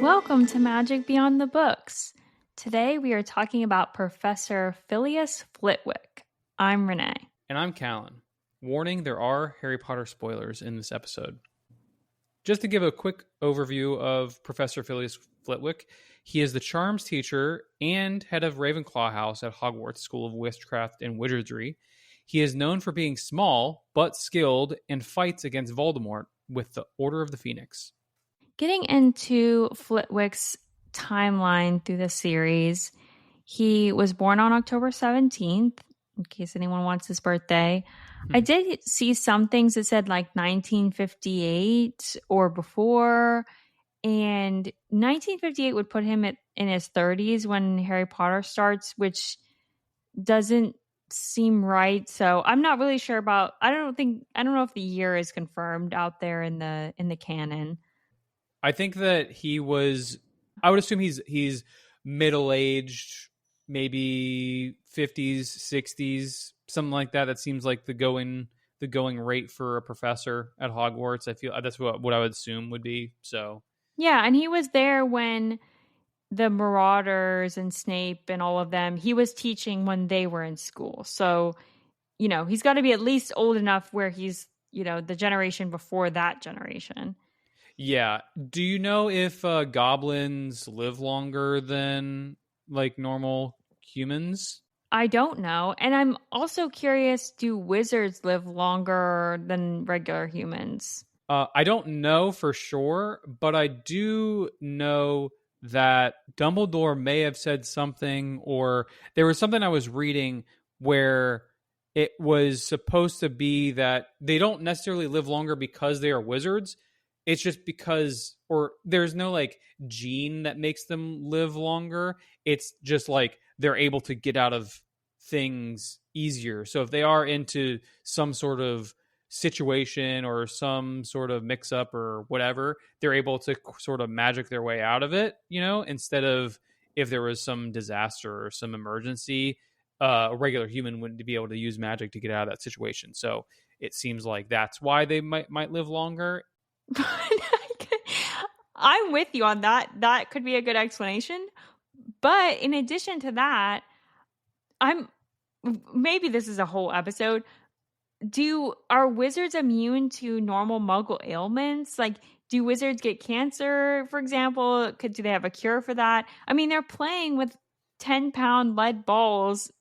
Welcome to Magic Beyond the Books. Today we are talking about Professor Filius Flitwick. I'm Renee. And I'm Callan. Warning, there are Harry Potter spoilers in this episode. Just to give a quick overview of Professor Filius Flitwick, he is the charms teacher and head of Ravenclaw House at Hogwarts School of Witchcraft and Wizardry. He is known for being small, but skilled, and fights against Voldemort with the Order of the Phoenix. Getting into Flitwick's timeline through the series, he was born on October 17th, in case anyone wants his birthday. I did see some things that said like 1958 or before, and 1958 would put him in his 30s when Harry Potter starts, which doesn't seem right. So I'm not really sure about, I don't know if the year is confirmed out there in the canon. I think that I would assume he's middle-aged, maybe 50s, 60s, something like that. That seems like the going rate for a professor at Hogwarts. I feel that's what I would assume would be. So yeah, and he was there when the Marauders and Snape and all of them, he was teaching when they were in school. So, he's got to be at least old enough where he's, the generation before that generation. Yeah. Do you know if goblins live longer than like normal humans? I don't know. And I'm also curious, do wizards live longer than regular humans? I don't know for sure, but I do know that Dumbledore may have said something, or there was something I was reading where it was supposed to be that they don't necessarily live longer because they are wizards. It's just because, or there's no like gene that makes them live longer. It's just like they're able to get out of things easier. So if they are into some sort of situation or some sort of mix up or whatever, they're able to sort of magic their way out of it, instead of if there was some disaster or some emergency, a regular human wouldn't be able to use magic to get out of that situation. So it seems like that's why they might live longer. I'm with you on that. That could be a good explanation. But in addition to that, maybe this is a whole episode. Are wizards immune to normal muggle ailments? Like, do wizards get cancer, for example? Do they have a cure for that? I mean, they're playing with 10-pound lead balls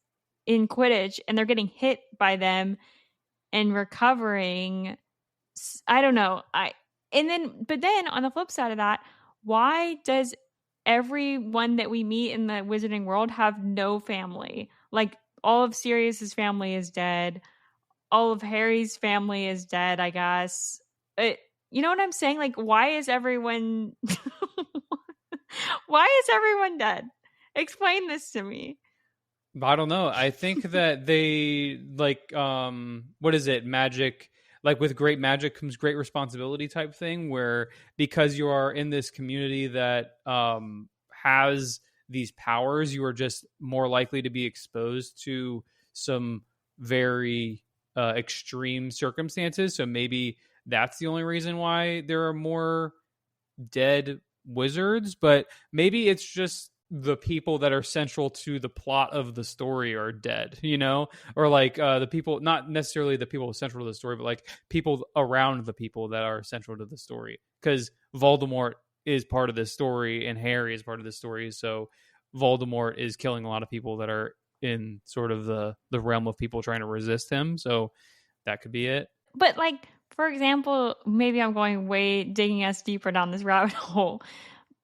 in Quidditch and they're getting hit by them and recovering. I don't know. But then on the flip side of that, why does everyone that we meet in the wizarding world have no family? Like, all of Sirius's family is dead. All of Harry's family is dead, I guess. You know what I'm saying? Like, why is everyone dead? Explain this to me. I don't know. I think that they like what is it? Magic, like with great magic comes great responsibility type thing, where because you are in this community that has these powers, you are just more likely to be exposed to some very extreme circumstances. So maybe that's the only reason why there are more dead wizards, but maybe it's just the people that are central to the plot of the story are dead, or like the people, not necessarily the people central to the story, but like people around the people that are central to the story, because Voldemort is part of this story and Harry is part of this story. So Voldemort is killing a lot of people that are in sort of the realm of people trying to resist him. So that could be it. But like, for example, maybe I'm digging us deeper down this rabbit hole.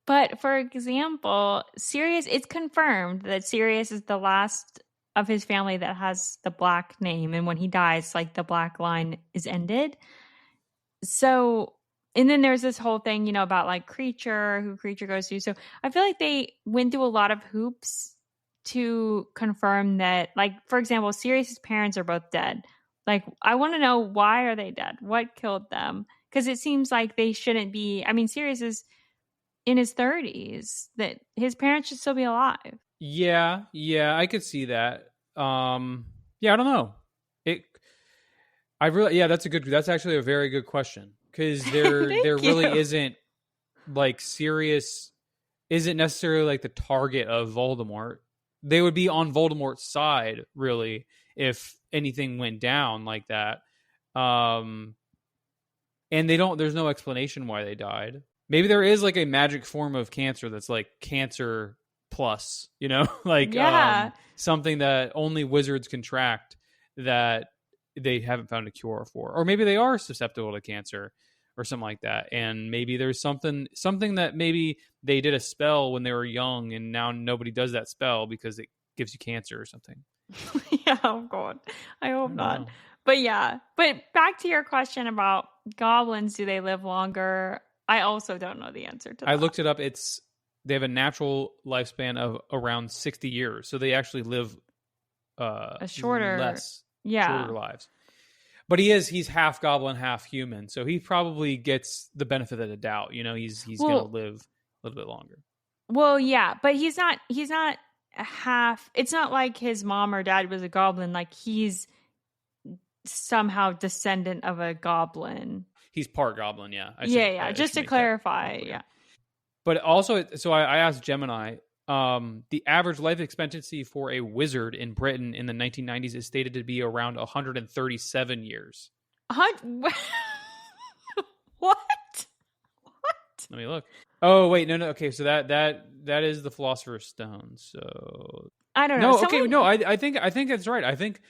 But for example, Sirius, it's confirmed that Sirius is the last of his family that has the black name. And when he dies, like, the black line is ended. So, and then there's this whole thing, about like who Creature goes to. So I feel like they went through a lot of hoops to confirm that, like, for example, Sirius's parents are both dead. Like, I want to know, why are they dead? What killed them? Because it seems like they shouldn't be. I mean, Sirius is in his 30s, that his parents should still be alive. Yeah, I could see that. Yeah, I don't know. That's actually a very good question, because there Thank really you. isn't like Sirius isn't necessarily like the target of Voldemort. They would be on Voldemort's side, really, if anything went down like that. Um, and they don't. There's no explanation why they died. Maybe there is like a magic form of cancer that's like cancer plus, like Yeah. something that only wizards contract that they haven't found a cure for, or maybe they are susceptible to cancer or something like that. And maybe there's something that maybe they did a spell when they were young, and now nobody does that spell because it gives you cancer or something. Yeah, oh God. I I hope don't not. know. But yeah. But back to your question about goblins, do they live longer? I also don't know the answer to I that. looked it up. They have a natural lifespan of around 60 years, so they actually live A shorter, less yeah. shorter lives. But he's half goblin, half human, so he probably gets the benefit of the doubt. He's gonna Well, live a little bit longer. yeah, but he's not a half. It's not like his mom or dad was a goblin, like he's somehow descendant of a goblin. He's part goblin, yeah. Yeah, yeah, I just should to make that more clarify, yeah. clear. But also, so I asked Gemini. The average life expectancy for a wizard in Britain in the 1990s is stated to be around 137 years. What? What? Let me look. Oh wait, no. Okay, so that is the Philosopher's Stone. So I don't know. no, okay, no. Someone I think that's right. I think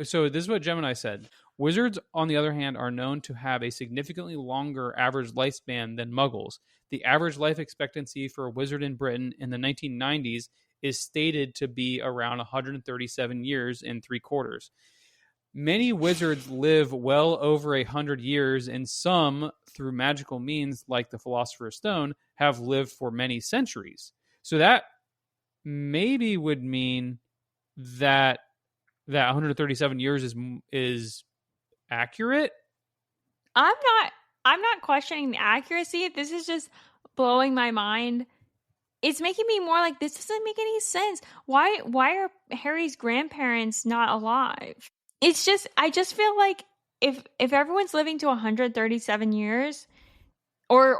so this is what Gemini said. Wizards, on the other hand, are known to have a significantly longer average lifespan than Muggles. The average life expectancy for a wizard in Britain in the 1990s is stated to be around 137 years and three quarters. Many wizards live well over 100 years, and some, through magical means like the Philosopher's Stone, have lived for many centuries. So that maybe would mean that 137 years is accurate. I'm not I'm not questioning the accuracy. This is just blowing my mind. It's making me more like this doesn't make any sense. Why are Harry's grandparents not alive? It's just I just feel like if everyone's living to 137 years or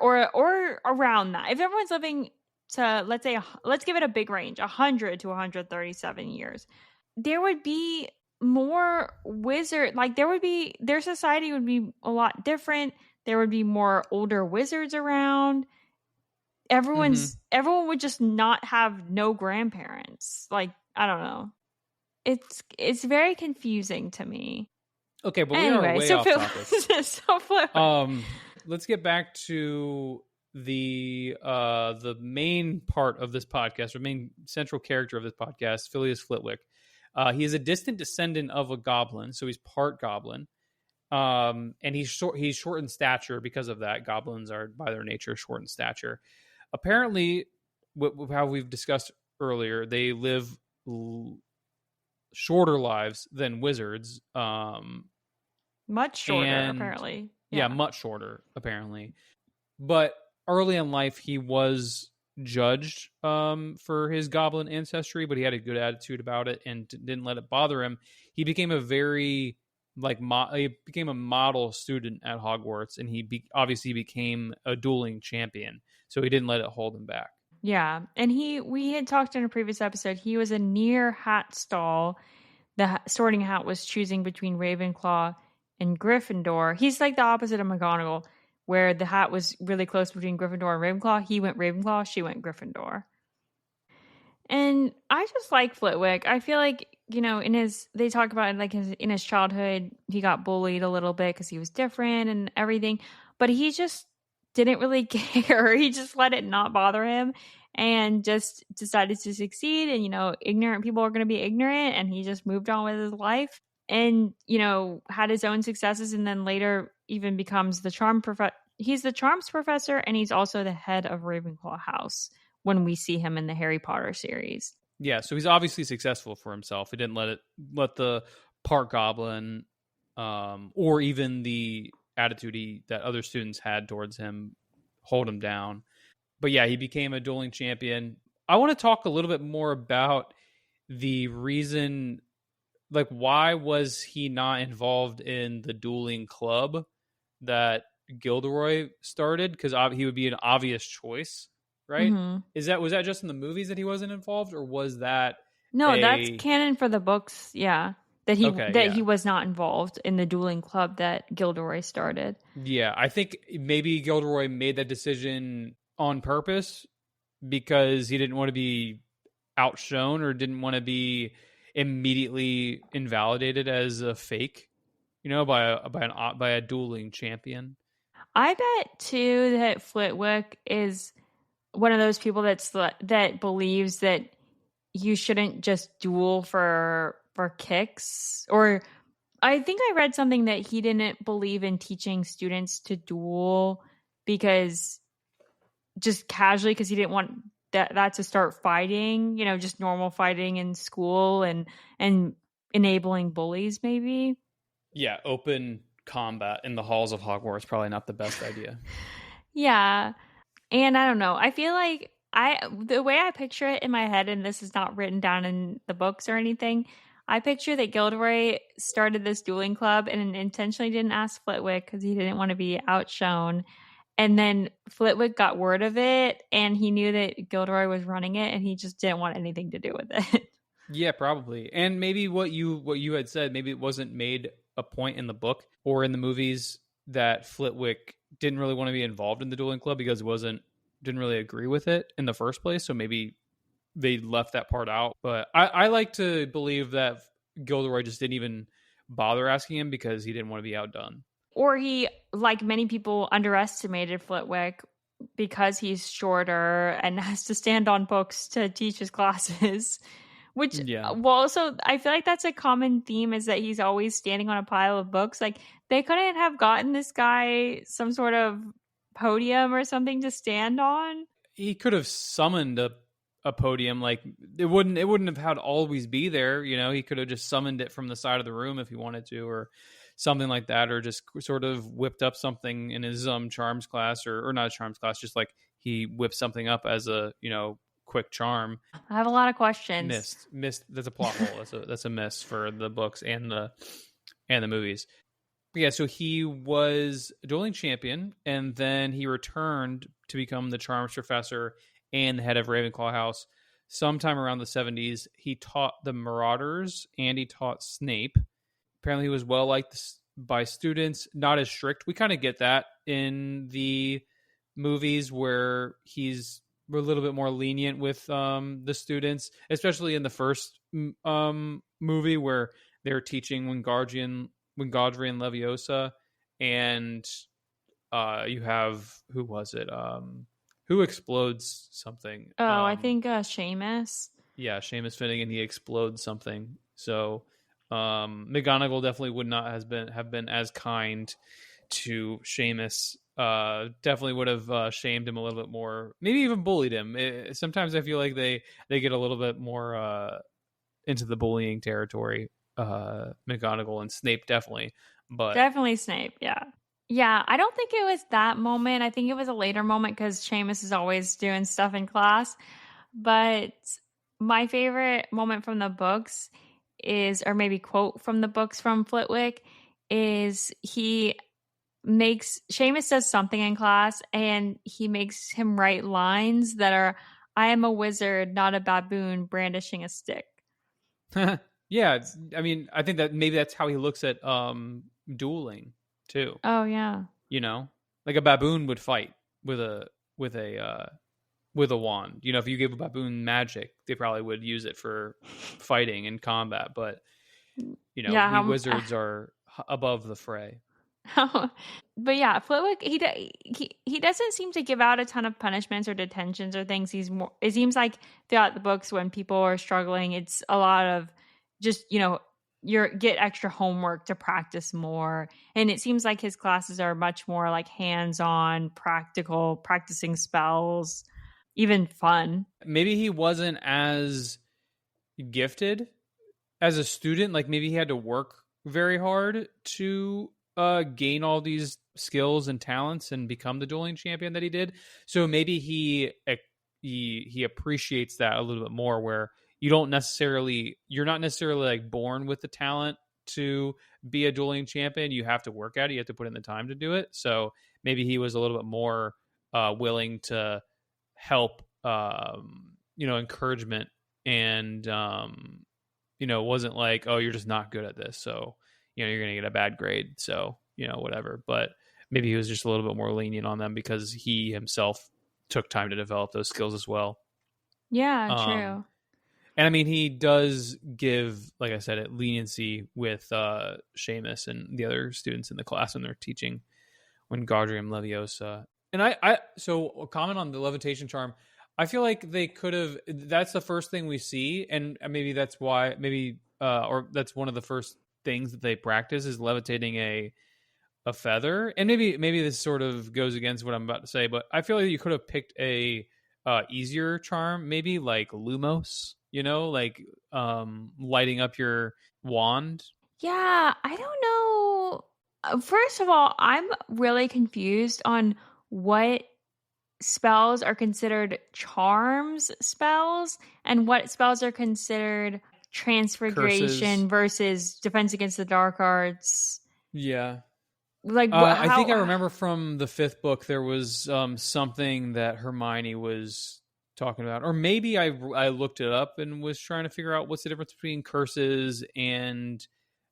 around that. If everyone's living to let's give it a big range, 100 to 137 years. There would be more wizard like their society would be a lot different. There would be more older wizards around. Mm-hmm. Everyone would just not have no grandparents. Like, I don't know. It's very confusing to me. Okay, but we are Anyway, way so off topic. so Flitwick. Let's get back to the main part of this podcast, or main central character of this podcast, Filius Flitwick. He is a distant descendant of a goblin, so he's part goblin. And he's short in stature because of that. Goblins are by their nature short in stature. Apparently, how we've discussed earlier, they live shorter lives than wizards. Much shorter, And apparently. yeah, Yeah. much shorter apparently. But early in life, he was judged for his goblin ancestry, but he had a good attitude about it and didn't let it bother him. He became a very he became a model student at Hogwarts, and obviously became a dueling champion. So he didn't let it hold him back. Yeah. And we had talked in a previous episode, he was a near hat stall. The sorting hat was choosing between Ravenclaw and Gryffindor. He's like the opposite of McGonagall, where the hat was really close between Gryffindor and Ravenclaw. He went Ravenclaw, she went Gryffindor. And I just like Flitwick. I feel like, they talk about like in his childhood, he got bullied a little bit because he was different and everything, but he just didn't really care. He just let it not bother him and just decided to succeed. And, ignorant people are going to be ignorant. And he just moved on with his life and, had his own successes. And then later even becomes the charm professor. He's the charms professor and he's also the head of Ravenclaw House when we see him in the Harry Potter series. Yeah, so he's obviously successful for himself. He didn't let the part goblin, or even the attitude that other students had towards him hold him down. But yeah, he became a dueling champion. I want to talk a little bit more about the reason like, why was he not involved in the dueling club that Gilderoy started? Because he would be an obvious choice, right? Hmm. Was that just in the movies that he wasn't involved, or was that No, that's a canon for the books. Yeah, okay? that he Yeah, was not involved in the dueling club that Gilderoy started. yeah. I think maybe Gilderoy made that decision on purpose because he didn't want to be outshone or didn't want to be immediately invalidated as a fake, by a dueling champion. I bet too that Flitwick is one of those people that believes that you shouldn't just duel for kicks. Or I think I read something that he didn't believe in teaching students to duel because just casually, because he didn't want that to start fighting, just normal fighting in school, and enabling bullies maybe. Yeah, open combat in the halls of Hogwarts probably not the best idea. Yeah. And I don't know. I feel like the way I picture it in my head, and this is not written down in the books or anything, I picture that Gilderoy started this dueling club and intentionally didn't ask Flitwick because he didn't want to be outshone. And then Flitwick got word of it, and he knew that Gilderoy was running it, and he just didn't want anything to do with it. Yeah, probably. And maybe what you had said, maybe it wasn't made a point in the book or in the movies that Flitwick didn't really want to be involved in the dueling club because didn't really agree with it in the first place. So maybe they left that part out. But I like to believe that Gilderoy just didn't even bother asking him because he didn't want to be outdone. Or he, like many people, underestimated Flitwick because he's shorter and has to stand on books to teach his classes. Which, Yeah. well, also, I feel like that's a common theme, is that he's always standing on a pile of books. Like, they couldn't have gotten this guy some sort of podium or something to stand on. He could have summoned a podium. Like, it wouldn't have had to always be there. He could have just summoned it from the side of the room if he wanted to, or something like that, or just sort of whipped up something in his charms class, or not a charms class, just like he whipped something up as a quick charm. I have a lot of questions. Missed. That's a plot hole. That's a miss for the books and the movies. But yeah, so he was a dueling champion, and then he returned to become the Charms Professor and the head of Ravenclaw House. Sometime around the 70s, he taught the Marauders and he taught Snape. Apparently, he was well liked by students, not as strict. We kind of get that in the movies where he's a little bit more lenient with the students, especially in the first movie where they're teaching Wingardium Leviosa, and you have, who was it? Who explodes something? Oh, I think Seamus. Yeah, Seamus Finnegan. He explodes something. So McGonagall definitely would not have been as kind to Seamus. Definitely would have shamed him a little bit more. Maybe even bullied him. Sometimes I feel like they get a little bit more into the bullying territory. McGonagall and Snape definitely, but Definitely Snape, yeah. Yeah, I don't think it was that moment. I think it was a later moment because Seamus is always doing stuff in class. But my favorite moment from the books is, or maybe quote from the books from Flitwick, is Seamus does something in class and he makes him write lines that are, "I am a wizard, not a baboon brandishing a stick." yeah, I mean, I think that maybe that's how he looks at dueling too. Oh, yeah. Like a baboon would fight with a with a wand. If you gave a baboon magic, they probably would use it for fighting and combat. But Yeah, we wizards are above the fray. But yeah, Flitwick, he doesn't seem to give out a ton of punishments or detentions or things. It seems like throughout the books, when people are struggling, it's a lot of just, you get extra homework to practice more. And it seems like his classes are much more like hands-on, practical, practicing spells, even fun. Maybe he wasn't as gifted as a student. Like, maybe he had to work very hard to gain all these skills and talents and become the dueling champion that he did. So maybe he appreciates that a little bit more, where you're not necessarily like born with the talent to be a dueling champion. You have to work at it. You have to put in the time to do it. So maybe he was a little bit more willing to help, encouragement, and wasn't like, oh, you're just not good at this, so you're gonna get a bad grade, so whatever. But maybe he was just a little bit more lenient on them because he himself took time to develop those skills as well. Yeah, true. And I mean, he does give, like I said, leniency with Seamus and the other students in the class when they're teaching Wingardium Leviosa. And so a comment on the levitation charm. I feel like they could have. That's the first thing we see, and maybe that's why. Or that's one of the first things that they practice is levitating a feather. And maybe this sort of goes against what I'm about to say, but I feel like you could have picked a easier charm, maybe like Lumos. Like lighting up your wand. Yeah, I don't know. First of all, I'm really confused on what spells are considered charms spells and what spells are considered transfiguration Curses versus defense against the dark arts. Yeah. Like, I think I remember from the 5th book there was something that Hermione was talking about, or maybe I looked it up and was trying to figure out what's the difference between curses and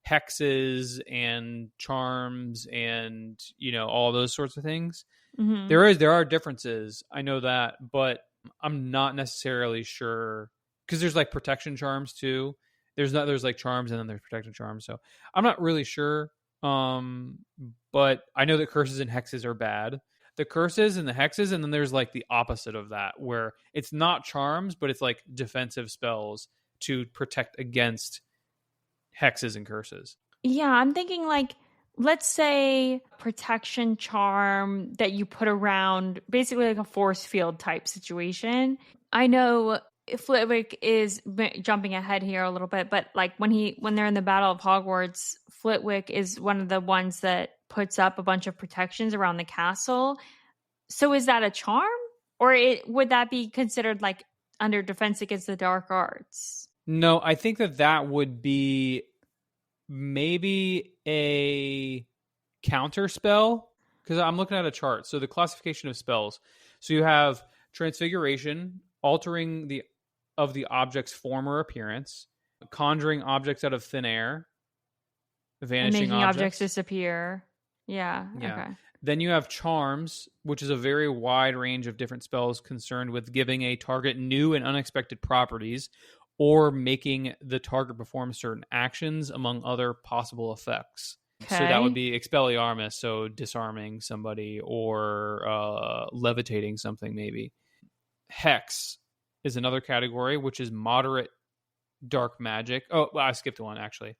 hexes and charms and all those sorts of things. Mm-hmm. There are differences, I know that, but I'm not necessarily sure because there's like protection charms too. There's like charms and then there's protection charms, so I'm not really sure. But I know that curses and hexes are bad. The curses and the hexes, and then there's like the opposite of that, where it's not charms, but it's like defensive spells to protect against hexes and curses. Yeah, I'm thinking like, let's say protection charm that you put around basically like a force field type situation. I know Flitwick is jumping ahead here a little bit, but like when they're in the Battle of Hogwarts, Flitwick is one of the ones that puts up a bunch of protections around the castle. So is that a charm, or would that be considered like under defense against the dark arts? No, I think that would be maybe a counter spell, because I'm looking at a chart. So the classification of spells. So you have transfiguration, altering the object's form or appearance, conjuring objects out of thin air, vanishing and making objects disappear. Yeah. Okay. Then you have charms, which is a very wide range of different spells concerned with giving a target new and unexpected properties or making the target perform certain actions among other possible effects. Okay. So that would be Expelliarmus, so disarming somebody or levitating something maybe. Hex is another category, which is moderate dark magic. Oh, well, I skipped one actually.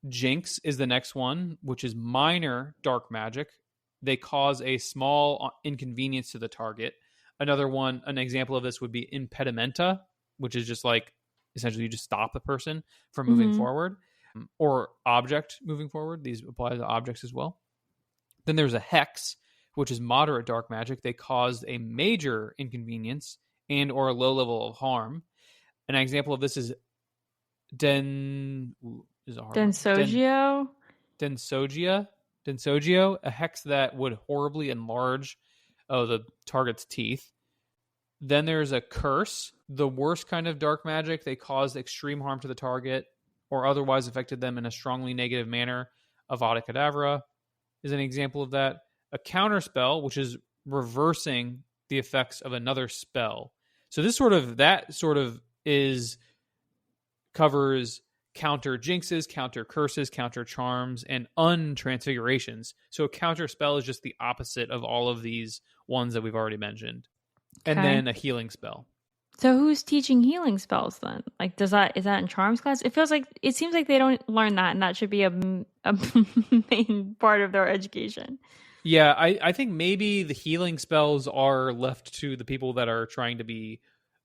Jinx is the next one, which is minor dark magic. They cause a small inconvenience to the target. Another one, an example of this would be impedimenta, which is just like essentially you just stop the person from moving forward, or object moving forward. These apply to objects as well. Then there's a hex, which is moderate dark magic. They cause a major inconvenience and or a low level of harm. An example of this is Densogio, a hex that would horribly enlarge the target's teeth. Then there's a curse, the worst kind of dark magic. They cause extreme harm to the target or otherwise affected them in a strongly negative manner. Avada Kedavra is an example of that. A counterspell, which is reversing the effects of another spell. So that covers counter jinxes, counter curses, counter charms, and untransfigurations. So a counter spell is just the opposite of all of these ones that we've already mentioned. Okay. And then a healing spell. So who's teaching healing spells then? Like, is that in charms class? It seems like they don't learn that, and that should be a main part of their education. Yeah, I think maybe the healing spells are left to the people that are trying to be,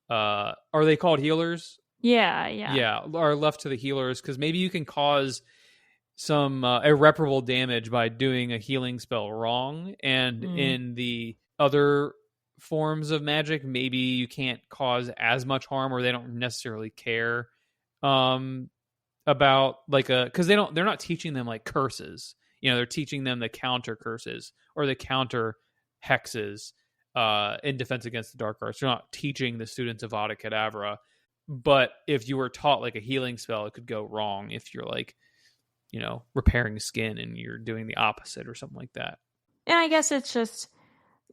are they called healers? Yeah, are left to the healers, because maybe you can cause some irreparable damage by doing a healing spell wrong, and in the other forms of magic, maybe you can't cause as much harm, or they don't necessarily care um about like a, because they're not teaching them like curses. They're teaching them the counter curses or the counter hexes in defense against the dark arts. They're not teaching the students Avada Kedavra. But if you were taught like a healing spell, it could go wrong if you're like, repairing skin and you're doing the opposite or something like that. And I guess it's just,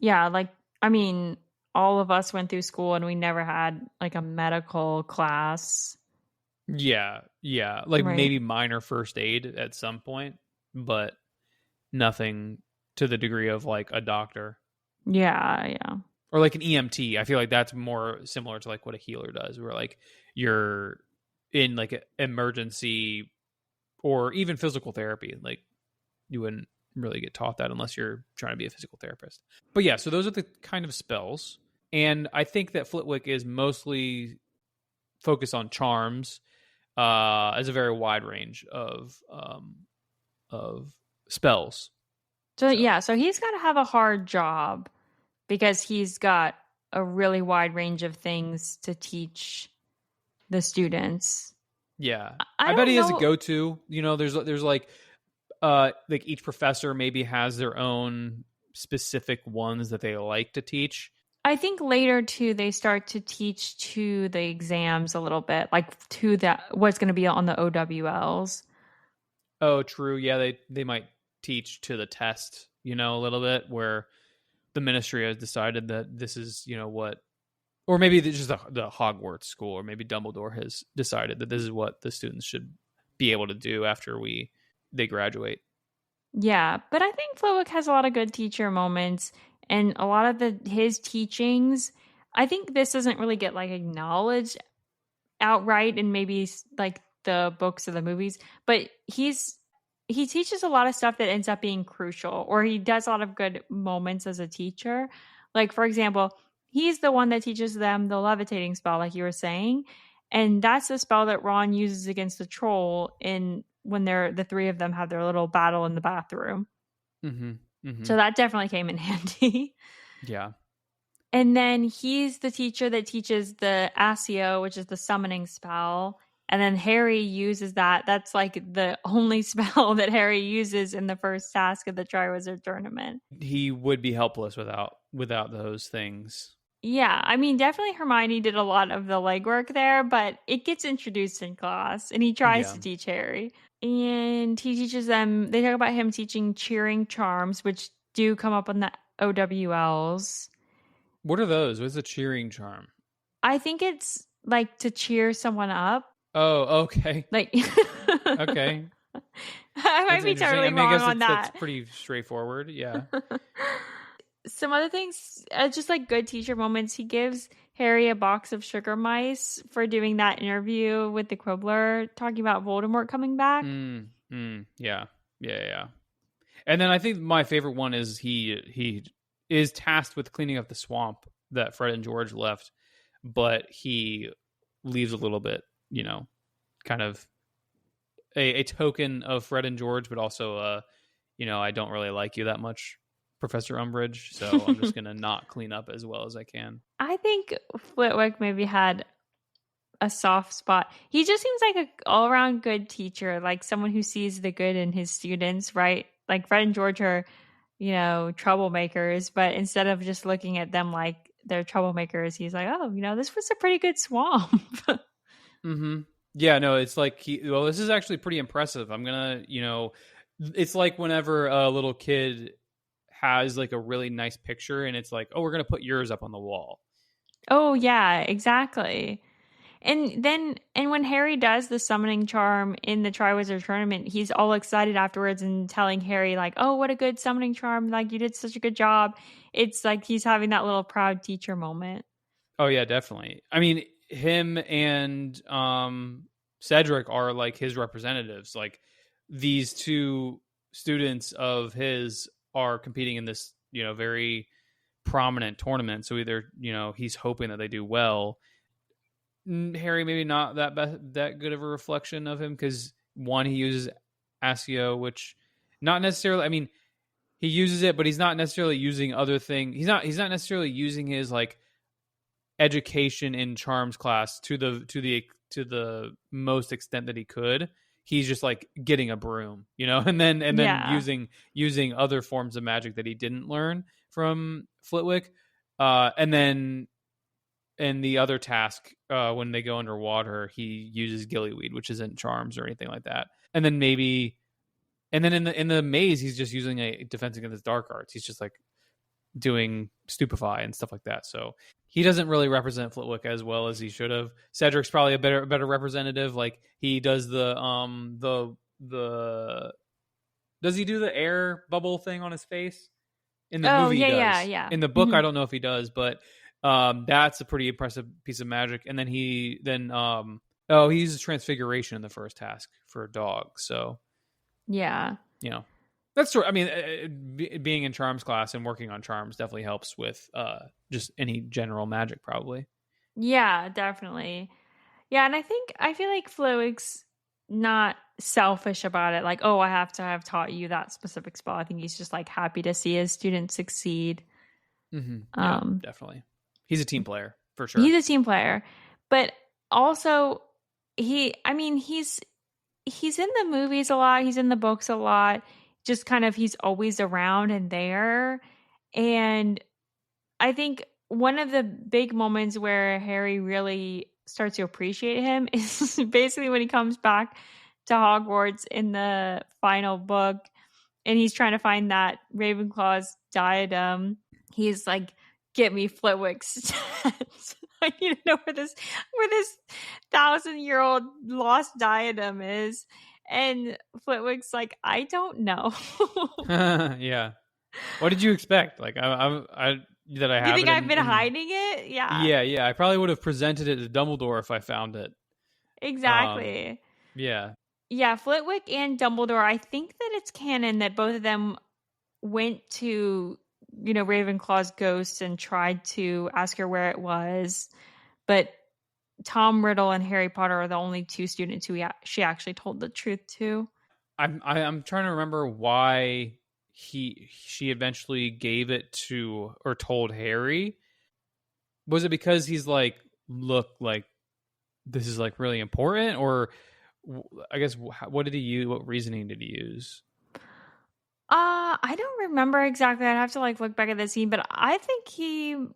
yeah, like, I mean, all of us went through school and we never had like a medical class. Yeah. Like Right. maybe minor first aid at some point, but nothing to the degree of like a doctor. Yeah. Or like an EMT. I feel like that's more similar to like what a healer does, where like you're in like an emergency or even physical therapy. Like you wouldn't really get taught that unless you're trying to be a physical therapist. But yeah, so those are the kind of spells. And I think that Flitwick is mostly focused on charms, as a very wide range of spells. So yeah, so he's got to have a hard job because he's got a really wide range of things to teach the students. Yeah. I I bet don't he has a know. go-to. There's like each professor maybe has their own specific ones that they like to teach. I think later too they start to teach to the exams a little bit, like to that what's going to be on the OWLs. Oh, true. Yeah, they might teach to the test, a little bit, where the ministry has decided that this is, what, or maybe it's just the Hogwarts school, or maybe Dumbledore has decided that this is what the students should be able to do after they graduate. Yeah, but I think Flitwick has a lot of good teacher moments and a lot of his teachings. I think this doesn't really get like acknowledged outright in maybe like the books or the movies, but he teaches a lot of stuff that ends up being crucial, or he does a lot of good moments as a teacher. Like for example, he's the one that teaches them the levitating spell, like you were saying, and that's the spell that Ron uses against the troll in when the three of them have their little battle in the bathroom. Mm-hmm. Mm-hmm. So that definitely came in handy. Yeah. And then he's the teacher that teaches the Accio, which is the summoning spell. And then Harry uses that. That's like the only spell that Harry uses in the first task of the Triwizard Tournament. He would be helpless without those things. Yeah, I mean, definitely Hermione did a lot of the legwork there, but it gets introduced in class, and he tries Yeah. to teach Harry. And he teaches them, they talk about him teaching cheering charms, which do come up on the OWLs. What are those? What's a cheering charm? I think it's like to cheer someone up. Oh, okay. Like, Okay. I might That's be interesting. totally I mean, I wrong guess on that's that. pretty straightforward. Yeah. Some other things, just like good teacher moments, he gives Harry a box of sugar mice for doing that interview with the Quibbler, talking about Voldemort coming back. Yeah. And then I think my favorite one is he is tasked with cleaning up the swamp that Fred and George left, but he leaves a little bit, kind of a token of Fred and George, but also, I don't really like you that much, Professor Umbridge, so I'm just gonna not clean up as well as I can. I think Flitwick maybe had a soft spot. He just seems like an all around good teacher, like someone who sees the good in his students, right? Like Fred and George are, troublemakers, but instead of just looking at them like they're troublemakers, he's like, oh, this was a pretty good swamp. Mm-hmm. Yeah, no, it's like this is actually pretty impressive. I'm gonna, it's like whenever a little kid has like a really nice picture and it's like, oh, we're gonna put yours up on the wall. Oh, yeah, exactly. And when Harry does the summoning charm in the Triwizard Tournament, he's all excited afterwards and telling Harry like, "Oh, what a good summoning charm! Like you did such a good job." It's like he's having that little proud teacher moment. Oh yeah, definitely. I mean, him and Cedric are like his representatives. Like these two students of his are competing in this, very prominent tournament. So either, he's hoping that they do well. Harry maybe not that good of a reflection of him because one, he uses Accio, which not necessarily. I mean, he uses it, but he's not necessarily using other things. He's not necessarily using his like education in charms class to the most extent that he could. He's just like getting a broom, and then Yeah. using other forms of magic that he didn't learn from Flitwick. And then in the other task, when they go underwater, he uses gillyweed, which isn't charms or anything like that. And then in the maze, he's just using a defense against dark arts. He's just like doing stupefy and stuff like that. So he doesn't really represent Flitwick as well as he should have. Cedric's probably a better representative. Like he does the does he do the air bubble thing on his face? In the Oh, movie he yeah, yeah, does. yeah. In the book, Hmm. I don't know if he does, but that's a pretty impressive piece of magic. And then he uses transfiguration in the first task for a dog. So Yeah. you know that's sort. I mean, being in charms class and working on charms definitely helps with just any general magic, probably. Yeah, definitely. Yeah, and I feel like Flitwick's not selfish about it. Like, oh, I have to have taught you that specific spell. I think he's just like happy to see his students succeed. Yeah, Um, definitely. He's a team player for sure. he's a team player, but also I mean, he's in the movies a lot. He's in the books a lot. Just kind of, he's always around and there. And I think one of the big moments where Harry really starts to appreciate him is basically when he comes back to Hogwarts in the final book and he's trying to find that Ravenclaw's diadem. He's like, "Get me Flitwick's stats. I need to know where this 1,000-year-old lost diadem is." And Flitwick's like, "I don't know." Yeah. What did you expect? Like I that I You have think it I've been in hiding it? Yeah, yeah. I probably would have presented it to Dumbledore if I found it. Um, exactly. yeah. Yeah, Flitwick and Dumbledore, I think that it's canon that both of them went to, Ravenclaw's ghost and tried to ask her where it was. But Tom Riddle and Harry Potter are the only two students who she actually told the truth to. I'm trying to remember why she eventually gave it to or told Harry. Was it because he's like, look, like this is like really important, or I guess what did he use? What reasoning did he use? I don't remember exactly. I'd have to like look back at the scene, but I think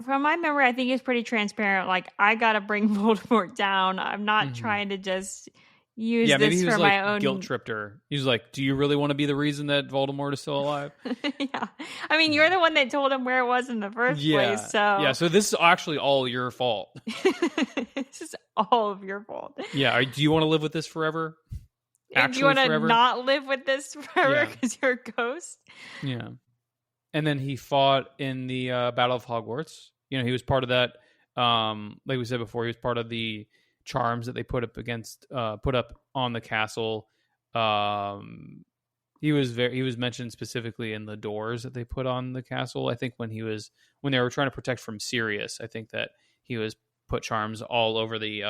from my memory, I think he's pretty transparent. Like, I gotta bring Voldemort down. I'm not Mm-hmm. trying to just use Yeah, maybe this he was for like my guilt own. tripped her. He was like, "Do you really want to be the reason that Voldemort is still alive?" Yeah, I mean, you're Yeah. the one that told him where it was in the first place, Yeah. so So this is actually all your fault. this is all of your fault. Yeah. Do you want to live with this forever? Do you Actually, want to forever? not live with this forever Yeah. because you're a ghost? Yeah. And then he fought in the Battle of Hogwarts. He was part of that. Like we said before, he was part of the charms that they put up on the castle. He was mentioned specifically in the doors that they put on the castle. I think when they were trying to protect from Sirius, I think that he was put charms all over the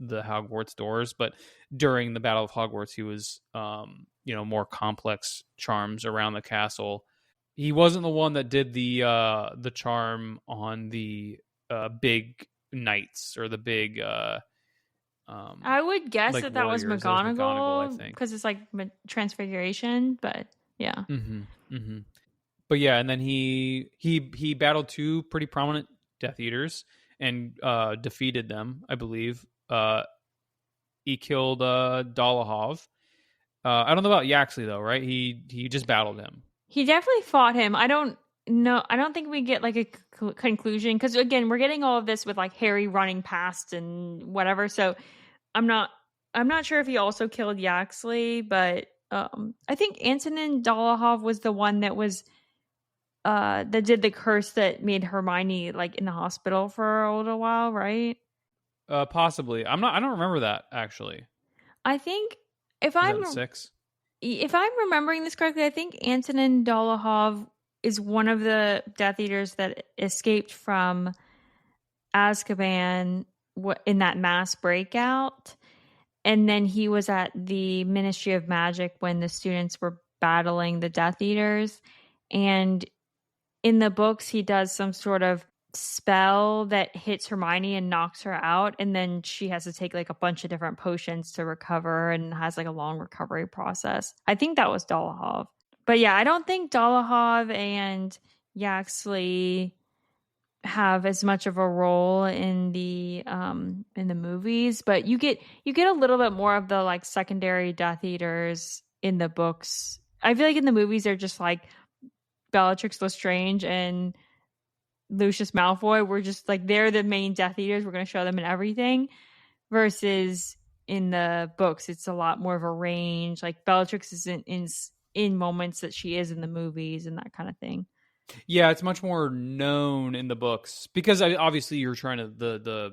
Hogwarts doors. But during the Battle of Hogwarts, he was more complex charms around the castle. He wasn't the one that did the charm on the big knights or the big I would guess like that was warriors. That was McGonagall, I McGonagall think. because it's like transfiguration, but yeah. Mm-hmm. But yeah, and then he battled two pretty prominent Death Eaters and defeated them, I believe. He killed Dolohov. I don't know about Yaxley though, right? He just battled him. He definitely fought him. I don't know. I don't think we get like a conclusion because again, we're getting all of this with like Harry running past and whatever. So I'm not sure if he also killed Yaxley, but I think Antonin Dolohov was the one that was that did the curse that made Hermione like in the hospital for a little while, right? Possibly. I don't remember that actually. I think if Was that I'm in 6? if I'm remembering this correctly, I think Antonin Dolohov is one of the Death Eaters that escaped from Azkaban in that mass breakout. And then he was at the Ministry of Magic when the students were battling the Death Eaters. And in the books, he does some sort of spell that hits Hermione and knocks her out, and then she has to take like a bunch of different potions to recover and has like a long recovery process. I think that was Dolohov. But yeah, I don't think Dolohov and Yaxley have as much of a role in the movies, but you get a little bit more of the like secondary Death Eaters in the books. I feel like in the movies they're just like Bellatrix Lestrange and Lucius Malfoy. We're just like they're the main Death Eaters. We're going to show them in everything. Versus in the books, it's a lot more of a range. Like Bellatrix isn't in moments that she is in the movies and that kind of thing. Yeah, it's much more known in the books because obviously you're trying to the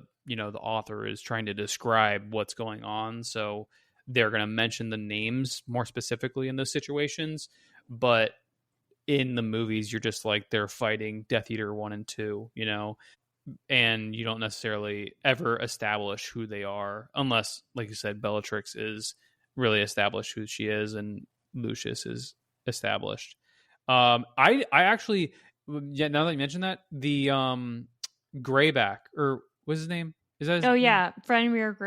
author is trying to describe what's going on, so they're going to mention the names more specifically in those situations. But in the movies, you're just like they're fighting Death Eater 1 and 2, and you don't necessarily ever establish who they are unless, like you said, Bellatrix is really established who she is and Lucius is established. I actually, yeah, now that you mentioned that, the Greyback, or what's his name? Is that his name? Yeah, Fenrir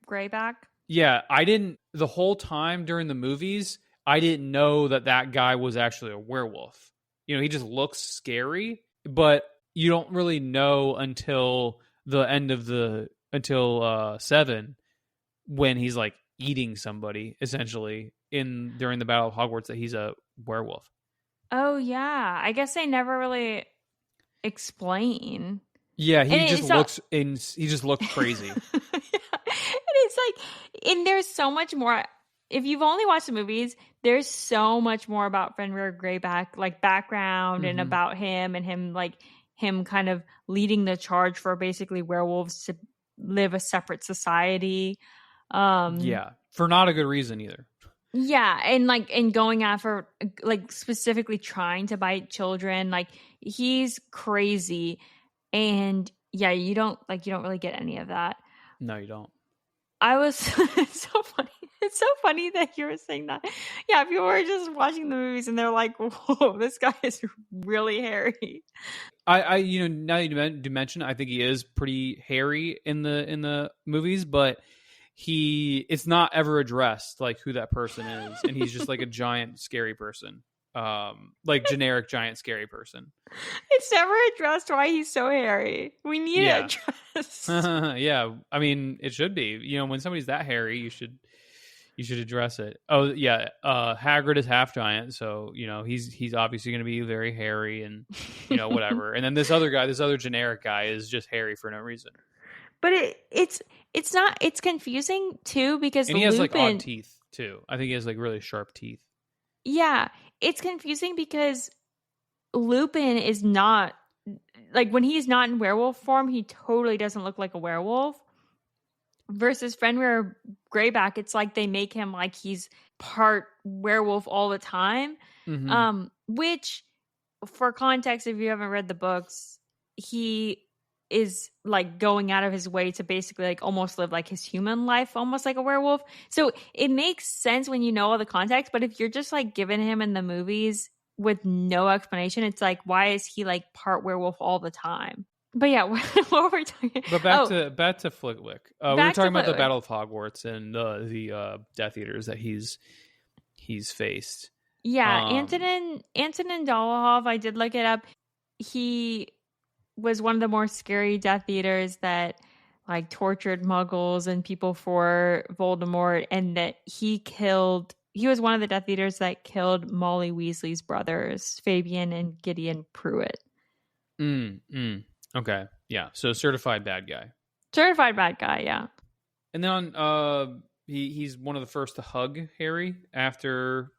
Greyback. Yeah, I didn't, the whole time during the movies, I didn't know that guy was actually a werewolf. He just looks scary, but you don't really know until the end of until 7, when he's like eating somebody essentially during the Battle of Hogwarts, that he's a werewolf. Oh yeah, I guess they never really explain. Yeah, And he just looked crazy. And it's like, and there's so much more. If you've only watched the movies, there's so much more about Fenrir Greyback, like background and about him and him kind of leading the charge for basically werewolves to live a separate society. Yeah, for not a good reason either. Yeah, and going after like specifically trying to bite children, like he's crazy. And yeah, you don't really get any of that. No, you don't. I was it's so funny. It's so funny that you were saying that. Yeah, people were just watching the movies and they're like, "Whoa, this guy is really hairy." I now you do mention, I think he is pretty hairy in the movies, but it's not ever addressed like who that person is, and he's just like a giant scary person, like generic giant scary person. It's never addressed why he's so hairy. We need it addressed. Yeah, I mean it should be. When somebody's that hairy, you should address it. Oh yeah, Hagrid is half giant, so he's obviously going to be very hairy and whatever. And then this other generic guy is just hairy for no reason. But it's confusing too because he has like odd teeth too. I think he has like really sharp teeth. Yeah, it's confusing because Lupin is not, like, when he's not in werewolf form, he totally doesn't look like a werewolf. Versus Fenrir Greyback, it's like they make him like he's part werewolf all the time. Which, for context, if you haven't read the books, he is like going out of his way to basically like almost live like his human life, almost like a werewolf. So it makes sense when you know all the context, but if you're just like giving him in the movies with no explanation, it's like, why is he like part werewolf all the time? But yeah, what were we talking? But back to Flitwick. We were talking about the Battle of Hogwarts and the Death Eaters that he's faced. Yeah, Antonin Dolohov, I did look it up. He was one of the more scary Death Eaters that like tortured Muggles and people for Voldemort, and that he was one of the Death Eaters that killed Molly Weasley's brothers, Fabian and Gideon Pruitt. Okay, yeah. So certified bad guy. Certified bad guy, yeah. And then he's one of the first to hug Harry after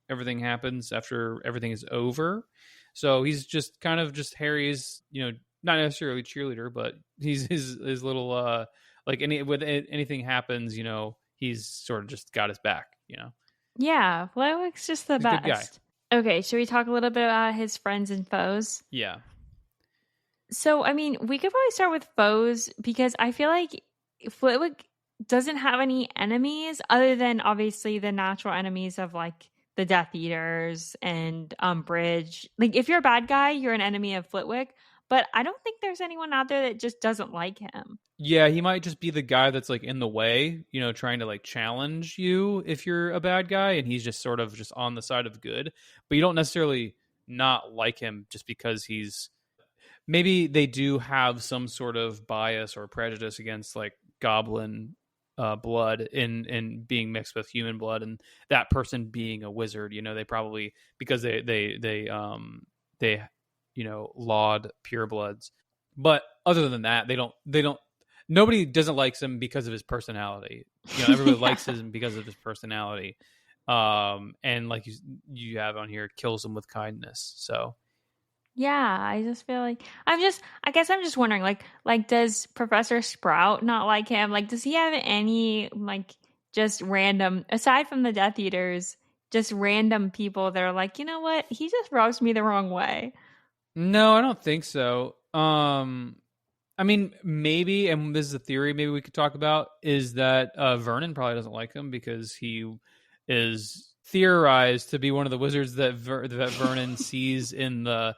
everything happens, after everything is over. So he's just kind of just Harry's, not necessarily cheerleader, but he's his little like with anything happens, he's sort of just got his back, Yeah, Flitwick's just the best. Good guy. Okay, should we talk a little bit about his friends and foes? Yeah. So, I mean, we could probably start with foes because I feel like Flitwick doesn't have any enemies other than obviously the natural enemies of like the Death Eaters and Umbridge. Like, if you're a bad guy, you're an enemy of Flitwick. But I don't think there's anyone out there that just doesn't like him. Yeah, he might just be the guy that's like in the way, trying to like challenge you if you're a bad guy, and he's just sort of just on the side of good. But you don't necessarily not like him just because he's maybe they do have some sort of bias or prejudice against like goblin blood in being mixed with human blood, and that person being a wizard. They probably because they laud purebloods. But other than that, they don't nobody doesn't like him because of his personality. Everybody Yeah. likes him because of his personality. And like you have on here, kills him with kindness. So Yeah, I just feel like I guess I'm just wondering, like does Professor Sprout not like him? Like, does he have any like just random, aside from the Death Eaters, just random people that are like, you know what, he just rubs me the wrong way. no, I don't think so. I mean, maybe, and this is a theory maybe we could talk about, is that Vernon probably doesn't like him because he is theorized to be one of the wizards that that Vernon sees in the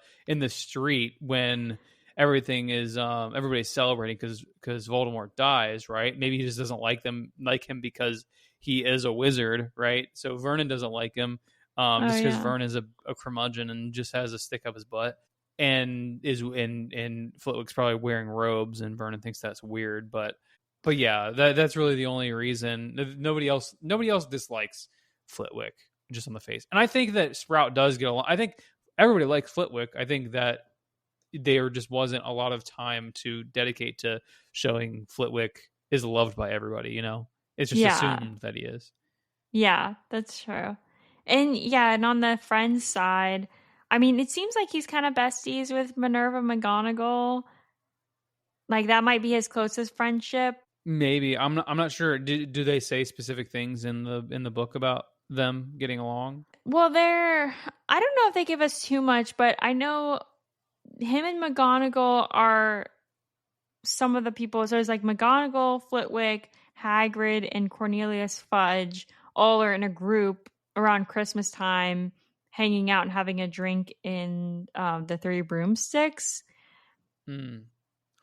street when everything is everybody's celebrating because Voldemort dies, right? Maybe he just doesn't like him because he is a wizard, right? So Vernon doesn't like him Oh just because yeah. Vernon is a curmudgeon and just has a stick up his butt and is in Flitwick's probably wearing robes, and Vernon thinks that's weird, but yeah, that's really the only reason. Nobody else dislikes Flitwick just on the face, and I think that Sprout does get along. I think everybody likes Flitwick. I think that there just wasn't a lot of time to dedicate to showing Flitwick is loved by everybody. It's just Yeah. assumed that he is. Yeah, that's true. And yeah, and on the friends side, I mean, it seems like he's kind of besties with Minerva McGonagall. Like, that might be his closest friendship. Maybe I'm not sure. Do they say specific things in the book about them getting along? Well, I don't know if they give us too much, but I know him and McGonagall are some of the people. So it's like McGonagall, Flitwick, Hagrid, and Cornelius Fudge all are in a group around Christmas time, hanging out and having a drink in the Three Broomsticks. Hmm.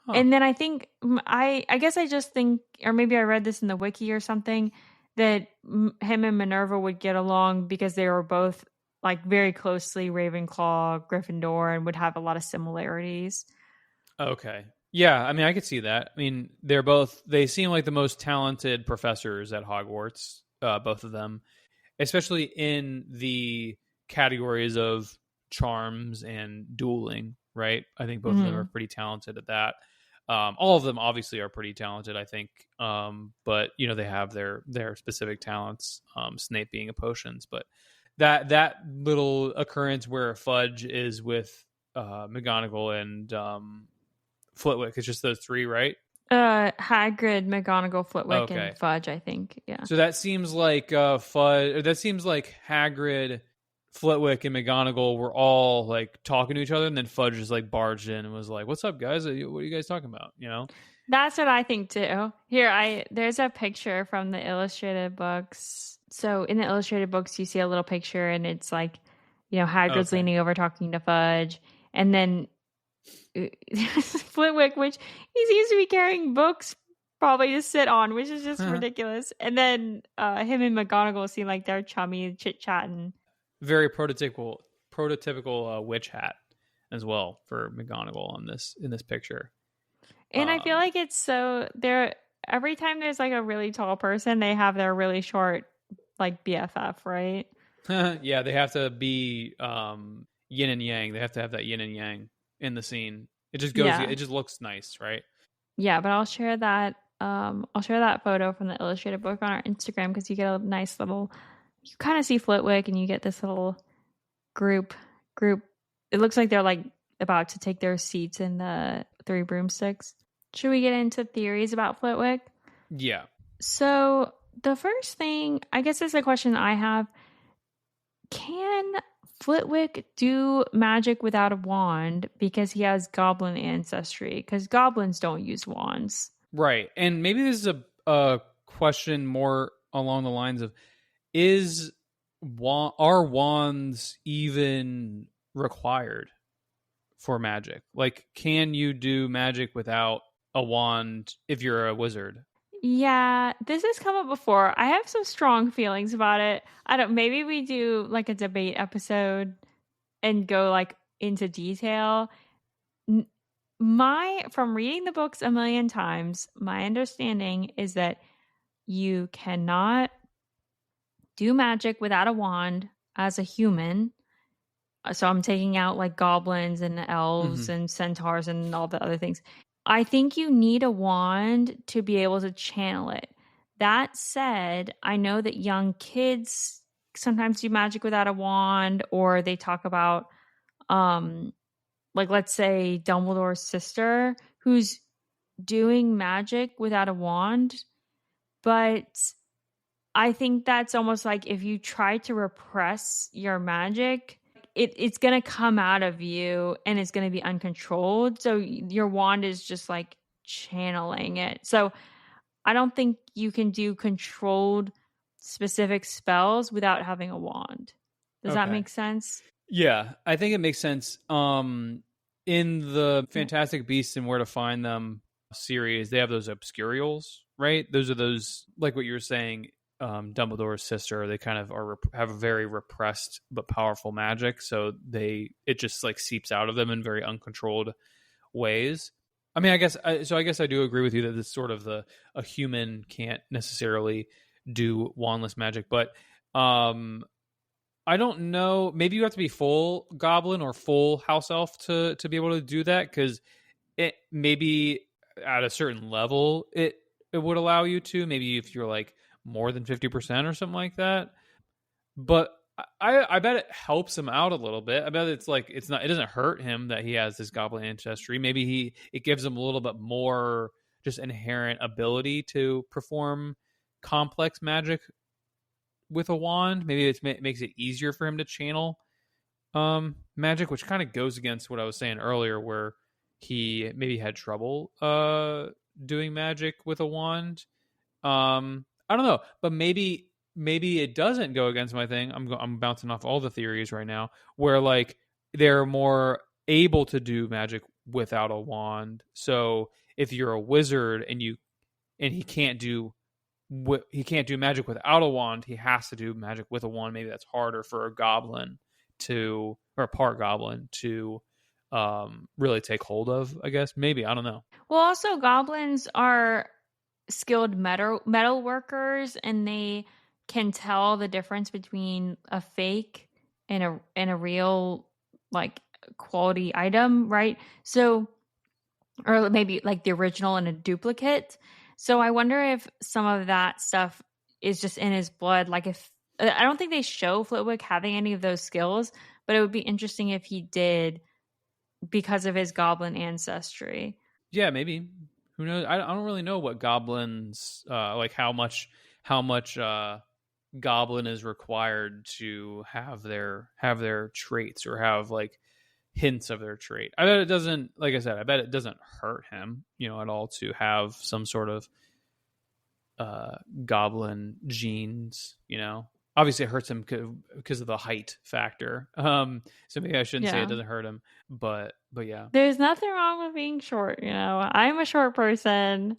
Huh. And then I think I guess I just think, or maybe I read this in the wiki or something, that him and Minerva would get along because they were both like very closely Ravenclaw, Gryffindor, and would have a lot of similarities. Okay. Yeah, I mean, I could see that. I mean, they seem like the most talented professors at Hogwarts, both of them, especially in the categories of charms and dueling, right? I think both of them are Hmm. pretty talented at that. All of them obviously are pretty talented, I think. But they have their specific talents. Snape being a potions, but that little occurrence where Fudge is with McGonagall and Flitwick, it's just those three, right? Hagrid, McGonagall, Flitwick, and Okay. Fudge, I think. Yeah. So that seems like Fudge. That seems like Hagrid, Flitwick, and McGonagall were all like talking to each other, and then Fudge just like barged in and was like, "What's up, guys? What are you guys talking about?" That's what I think too. There's a picture from the illustrated books. So in the illustrated books, you see a little picture, and it's like, Hagrid's Okay. leaning over talking to Fudge, and then Flitwick, which he seems to be carrying books probably to sit on, which is just ridiculous. And then him and McGonagall seem like they're chummy, chit chatting. Very prototypical witch hat as well for McGonagall in this picture. And I feel Um, like it's so they're every time there's like a really tall person, they have their really short like BFF, right? yeah, they have to be yin and yang. They have to have that yin and yang in the scene. It just goes. Yeah. It just looks nice, right? Yeah, but I'll share that photo from the illustrated book on our Instagram because you get a nice little you kind of see Flitwick and you get this little group. It looks like they're like about to take their seats in the Three Broomsticks. Should we get into theories about Flitwick? Yeah. So the first thing, I guess, is a question I have. Can Flitwick do magic without a wand because he has goblin ancestry? Because goblins don't use wands. Right. And maybe this is a question more along the lines of is are wands even required for magic? Like, can you do magic without a wand if you're a wizard? Yeah, this has come up before. I have some strong feelings about it. I don't, maybe we do like a debate episode and go like into detail. My, from reading the books a million times, my understanding is that you cannot do magic without a wand as a human. So I'm taking out like goblins and elves Mm-hmm. and centaurs and all the other things. I think you need a wand to be able to channel it. That said, I know that young kids sometimes do magic without a wand, or they talk about um like, let's say Dumbledore's sister who's doing magic without a wand, but I think that's almost like if you try to repress your magic, it's going to come out of you and it's going to be uncontrolled. So your wand is just like channeling it. So I don't think you can do controlled specific spells without having a wand. Does that Okay. make sense? Yeah, I think it makes sense. In the Fantastic Beasts and Where to Find Them series, they have those obscurials, right? Those are those, like what you were saying, Dumbledore's sister. They kind of have a very repressed but powerful magic, so it just like seeps out of them in very uncontrolled ways. I mean, I guess I do agree with you that this sort of a human can't necessarily do wandless magic, but um I don't know. Maybe you have to be full goblin or full house elf to be able to do that, because it maybe at a certain level it would allow you to. Maybe if you're like more than 50% or something like that. But I bet it helps him out a little bit. I bet it's like it doesn't hurt him that he has this goblin ancestry. Maybe it gives him a little bit more just inherent ability to perform complex magic with a wand. Maybe it makes it easier for him to channel magic, which kind of goes against what I was saying earlier, where he maybe had trouble doing magic with a wand. I don't know, but maybe it doesn't go against my thing. I'm bouncing off all the theories right now, where like they're more able to do magic without a wand. So if you're a wizard and he can't do magic without a wand. He has to do magic with a wand. Maybe that's harder for a goblin to, or a part goblin to, really take hold of. I guess maybe, I don't know. Well, also goblins are skilled metal workers, and they can tell the difference between a fake and a real like quality item, right? So, or maybe like the original and a duplicate. So I wonder if some of that stuff is just in his blood. Like, if I don't think they show Flitwick having any of those skills, but it would be interesting if he did because of his goblin ancestry. Yeah, maybe. Who knows? I don't really know what goblins, like how much goblin is required to have their traits, or have like hints of their trait. I bet it doesn't, like I said, I bet it doesn't hurt him, at all, to have some sort of goblin genes. Obviously it hurts him because of the height factor. So maybe I shouldn't say it Yeah. doesn't hurt him, but yeah. There's nothing wrong with being short, I'm a short person.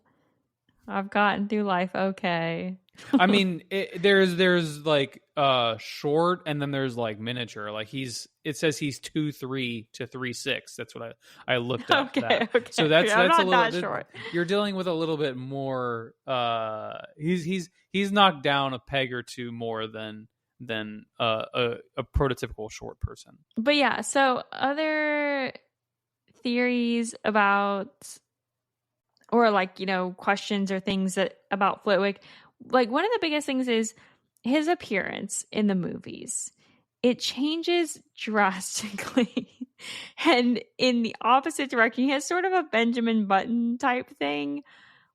I've gotten through life okay. I mean, there's like short, and then there's like miniature. Like it says he's 2'3" to 3'6". That's what I looked up Okay, that. So okay. that's I'm a not little. that short. You're dealing with a little bit more. He's knocked down a peg or two more than a prototypical short person. But yeah, so other theories about, or like, questions or things that about Flitwick. Like, one of the biggest things is his appearance in the movies. It changes drastically. And in the opposite direction, he has sort of a Benjamin Button type thing,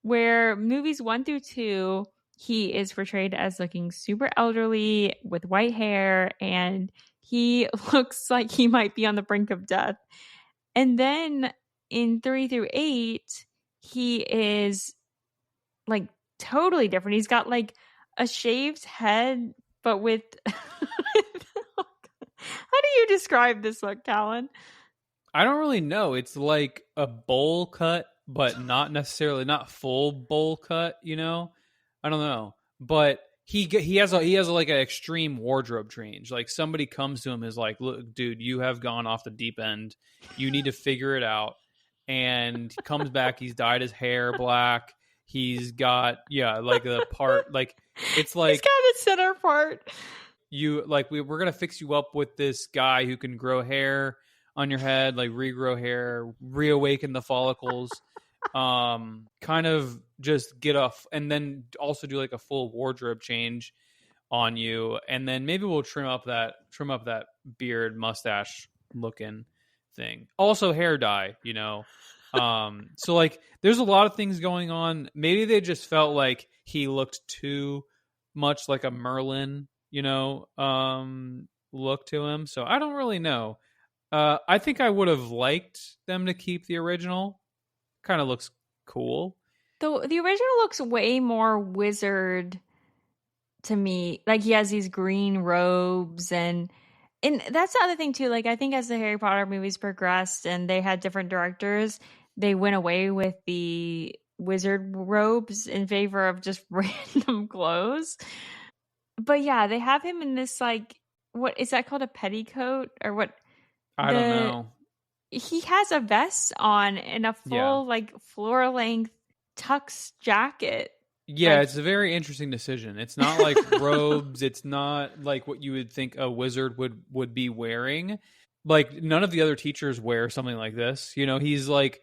where movies 1 through 2, he is portrayed as looking super elderly with white hair, and he looks like he might be on the brink of death. And then in 3 through 8, he is like totally different. He's got like a shaved head, but with how do you describe this look, Callan? I don't really know. It's like a bowl cut, but not necessarily not full bowl cut. I don't know, but he has like an extreme wardrobe change. Like somebody comes to him is like, look, dude, you have gone off the deep end. You need to figure it out. And he comes back. He's dyed his hair black. He's got like the part like it's He's like got a center part. we're gonna fix you up with this guy who can grow hair on your head, like regrow hair, reawaken the follicles, kind of just get off, and then also do like a full wardrobe change on you, and then maybe we'll trim up that beard mustache looking thing. Also hair dye, so like there's a lot of things going on. Maybe they just felt like he looked too much like a Merlin, look to him. So I don't really know. I think I would have liked them to keep the original. Kind of looks cool. The original looks way more wizard to me. Like he has these green robes and that's the other thing too. Like I think as the Harry Potter movies progressed and they had different directors, they went away with the wizard robes in favor of just random clothes. But yeah, they have him in this like what is that called, a petticoat or what? I don't know. He has a vest on and a full like floor length tux jacket. Yeah, like, it's a very interesting decision. It's not like robes. It's not like what you would think a wizard would be wearing. Like none of the other teachers wear something like this. He's like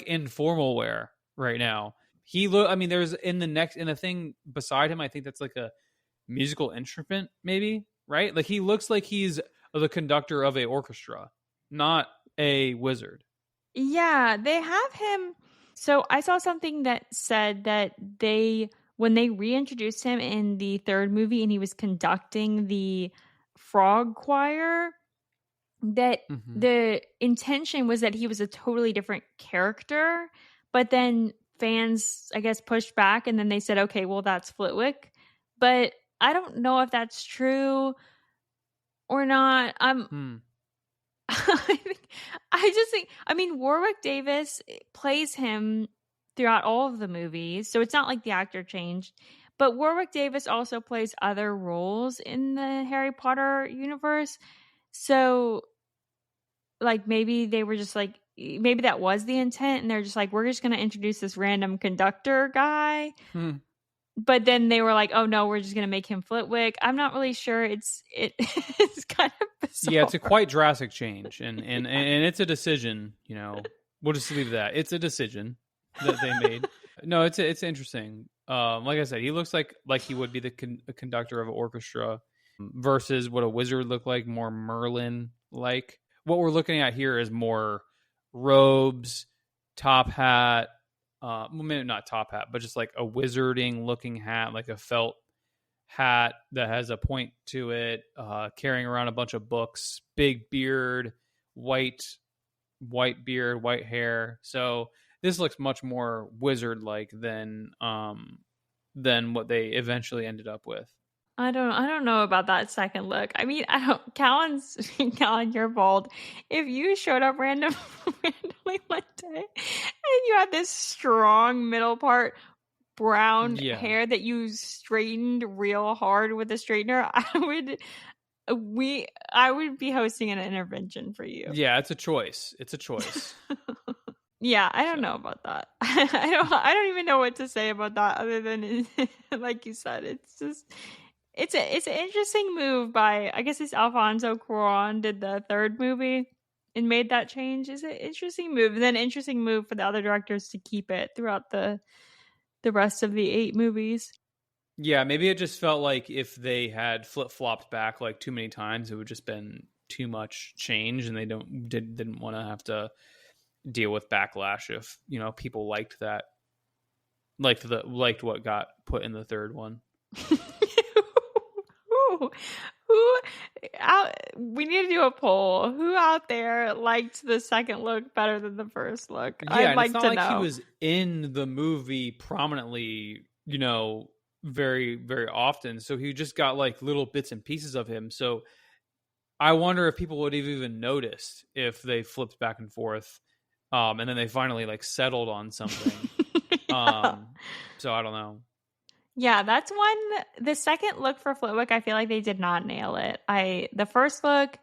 informal wear right now. I mean, there's in the thing beside him. I think that's like a musical instrument, maybe, right? Like he looks like he's the conductor of a orchestra, not a wizard. Yeah, they have him. So I saw something that said that when they reintroduced him in the third movie and he was conducting the frog choir, that the intention was that he was a totally different character, but then fans, I guess, pushed back and then they said, okay, well, that's Flitwick. But I don't know if that's true or not. I mean, Warwick Davis plays him throughout all of the movies, so it's not like the actor changed. But Warwick Davis also plays other roles in the Harry Potter universe. So, like, maybe they were just like, maybe that was the intent, and they're just like, we're just going to introduce this random conductor guy. But then they were like, oh no, we're just going to make him Flitwick. I'm not really sure. It's kind of bizarre. Yeah, it's a quite drastic change, and it's a decision. We'll just leave that. It's a decision that they made. No, it's interesting. Like I said, he looks like he would be the conductor of an orchestra versus what a wizard looked like, more Merlin like. What we're looking at here is more robes, top hat. Well, maybe not top hat, but just like a wizarding looking hat, like a felt hat that has a point to it, carrying around a bunch of books, big beard, white beard, white hair. So this looks much more wizard like than what they eventually ended up with. I don't know about that second look. I mean, Callan, you're bold. If you showed up randomly one day and you had this strong middle part brown hair that you straightened real hard with a straightener, I would be hosting an intervention for you. Yeah, it's a choice. Yeah, I don't know about that. I don't even know what to say about that other than like you said, it's just it's an interesting move by, I guess it's Alfonso Cuarón did the third movie and made that change. It's an interesting move. And then interesting move for the other directors to keep it throughout the rest of the 8 movies. Yeah, maybe it just felt like if they had flip-flopped back like too many times, it would just been too much change, and they didn't want to have to deal with backlash if, people liked that, liked what got put in the third one. We need to do a poll. Who out there liked the second look better than the first look? Yeah, I'd like to know. He was in the movie prominently, very, very often. So he just got like little bits and pieces of him. So I wonder if people would have even noticed if they flipped back and forth, and then they finally like settled on something. Yeah. So I don't know. Yeah, that's one. The second look for Flitwick, I feel like they did not nail it. The first look,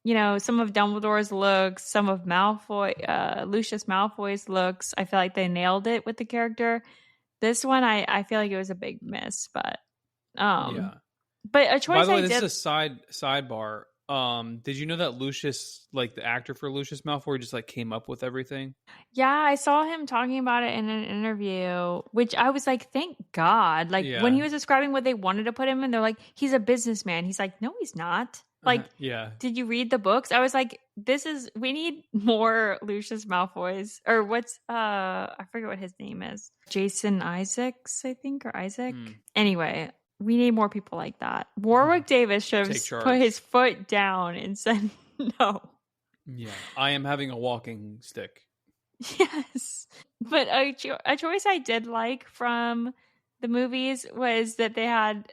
some of Dumbledore's looks, some of Lucius Malfoy's looks, I feel like they nailed it with the character. This one, I feel like it was a big miss, Yeah. but a By choice the way, I this is did. a sidebar. Did you know that Lucius, like the actor for Lucius Malfoy, just like came up with everything? Yeah, I saw him talking about it in an interview, which I was like, thank God. Like when Yeah. he was describing what they wanted to put him in, they're like, he's a businessman. He's like, no, he's not. Like, Yeah. did you read the books? I was like, we need more Lucius Malfoys. Or I forget what his name is. Jason Isaacs, I think, or Isaac. Anyway, we need more people like that. Warwick Davis should Take have charge. put his foot down and said no. Yeah. I am having a walking stick. Yes. But a choice I did like from the movies was that they had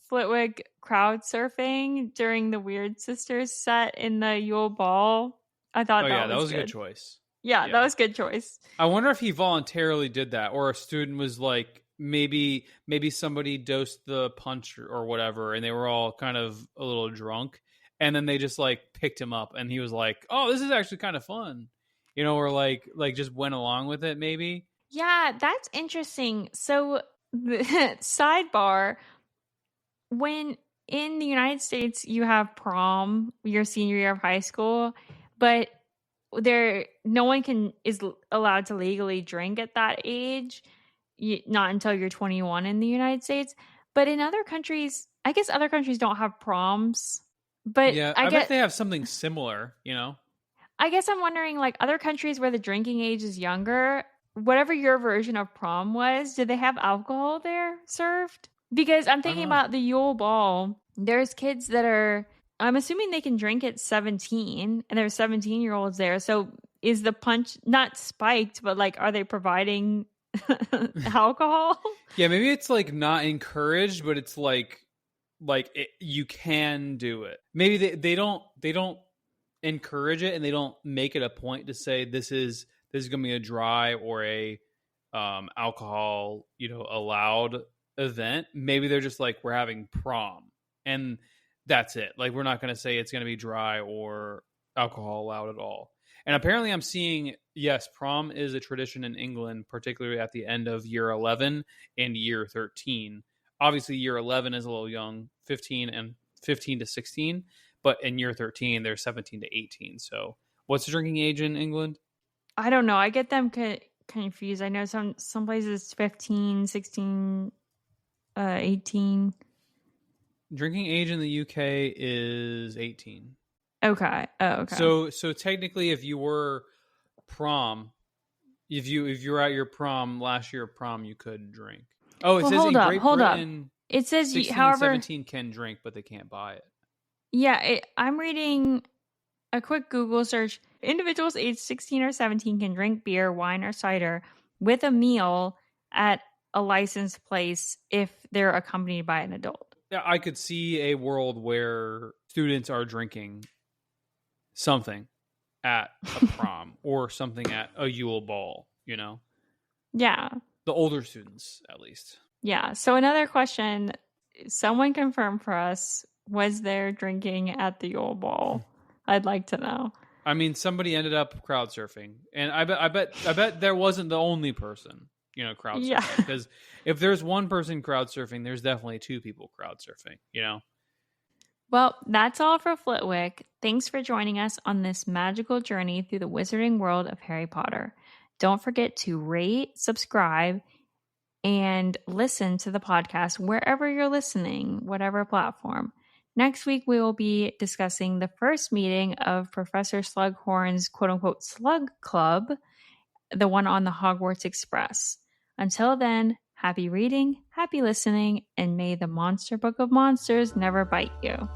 Flitwick crowd surfing during the Weird Sisters set in the Yule Ball. I thought Oh, yeah. that That was was a good. good choice. Yeah, that was a good choice. I wonder if he voluntarily did that, or a student was like, maybe somebody dosed the punch or whatever, and they were all kind of a little drunk, and then they just like picked him up, and he was like, "Oh, this is actually kind of fun," or like just went along with it, maybe. Yeah, that's interesting. So, the sidebar, when in the United States you have prom, your senior year of high school, but no one is allowed to legally drink at that age, not until you're 21 in the United States. But in other countries, I guess other countries don't have proms. But Yeah, I bet they have something similar. I guess I'm wondering, like, other countries where the drinking age is younger, whatever your version of prom was, did they have alcohol there served? Because I'm I don't thinking know. about the Yule Ball. There's kids that I'm assuming they can drink at 17, and there's 17-year-olds there. So is the punch not spiked, but like, are they providing alcohol? Yeah, maybe it's like not encouraged, but it's like you can do it. Maybe they don't encourage it, and they don't make it a point to say this is going to be a dry or a alcohol allowed event. Maybe they're just like, we're having prom, and that's it. Like, we're not going to say it's going to be dry or alcohol allowed at all. And apparently I'm seeing, yes, prom is a tradition in England, particularly at the end of year 11 and year 13. Obviously year 11 is a little young, 15 to 16, but in year 13 they're 17 to 18. So what's the drinking age in England? I don't know. I get them confused. I know some places 15, 16, 18. Drinking age in the UK is 18. Okay. Oh, okay. So technically, if you were prom, if you were at your prom last year of prom, you could drink. Oh, it says in Great Britain, it says 16 however, and 17 can drink, but they can't buy it. Yeah, I'm reading a quick Google search. Individuals aged 16 or 17 can drink beer, wine, or cider with a meal at a licensed place if they're accompanied by an adult. Yeah, I could see a world where students are drinking something at a prom or something at a Yule Ball, Yeah. The older students, at least. Yeah. So another question, someone confirm for us, was there drinking at the Yule Ball? I'd like to know. I mean, somebody ended up crowd surfing, and I bet there wasn't the only person, crowd surfing. Yeah. Because if there's one person crowd surfing, there's definitely two people crowd surfing, Well, that's all for Flitwick. Thanks for joining us on this magical journey through the wizarding world of Harry Potter. Don't forget to rate, subscribe, and listen to the podcast wherever you're listening, whatever platform. Next week, we will be discussing the first meeting of Professor Slughorn's quote-unquote Slug Club, the one on the Hogwarts Express. Until then, happy reading, happy listening, and may the Monster Book of Monsters never bite you.